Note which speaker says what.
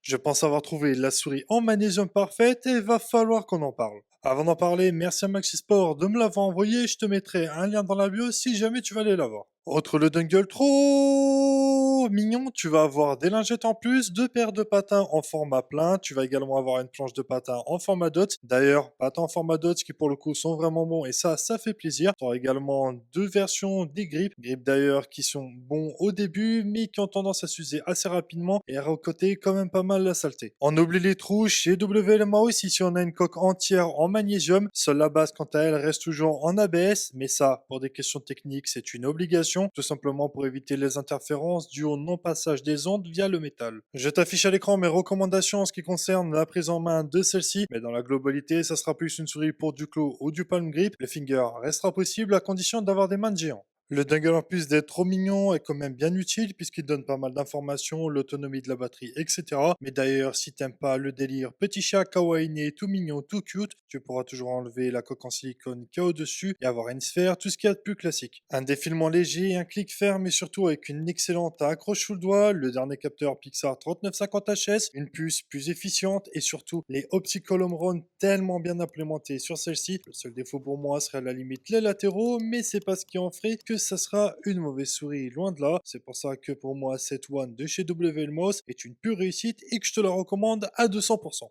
Speaker 1: Je pense avoir trouvé la souris en magnésium parfaite et va falloir qu'on en parle. Avant d'en parler, merci à Maxi Sport de me l'avoir envoyé, je te mettrai un lien dans la bio si jamais tu vas aller la voir. Autre le dongle trop mignon, tu vas avoir des lingettes en plus, deux paires de patins en format plein, tu vas également avoir une planche de patins en format dot. D'ailleurs, patins en format dot qui pour le coup sont vraiment bons et ça fait plaisir. Tu auras également deux versions des grips d'ailleurs qui sont bons au début mais qui ont tendance à s'user assez rapidement et à recoter quand même pas mal la saleté. On oublie les trous, chez WLMA aussi si on a une coque entière en magnésium, seule la base quant à elle reste toujours en ABS, mais ça, pour des questions techniques, c'est une obligation tout simplement pour éviter les interférences dues au non-passage des ondes via le métal. Je t'affiche à l'écran mes recommandations en ce qui concerne la prise en main de celle-ci, mais dans la globalité, ça sera plus une souris pour du claw ou du palm grip. Le finger restera possible à condition d'avoir des mains de géant. Le dongle en plus d'être trop mignon est quand même bien utile puisqu'il donne pas mal d'informations, l'autonomie de la batterie, etc. Mais d'ailleurs, si t'aimes pas le délire petit chat kawaii né, tout mignon, tout cute, tu pourras toujours enlever la coque en silicone qu'il y a au-dessus et avoir une sphère, tout ce qu'il y a de plus classique. Un défilement léger, un clic ferme et surtout avec une excellente accroche sous le doigt, le dernier capteur Pixar 3950HS, une puce plus efficiente et surtout les optical home run tellement bien implémentés sur celle-ci. Le seul défaut pour moi serait à la limite les latéraux, mais c'est pas ce qui en ferait que ça sera une mauvaise souris, loin de là. C'est pour ça que pour moi cette One de chez WLMOS est une pure réussite et que je te la recommande à 200%.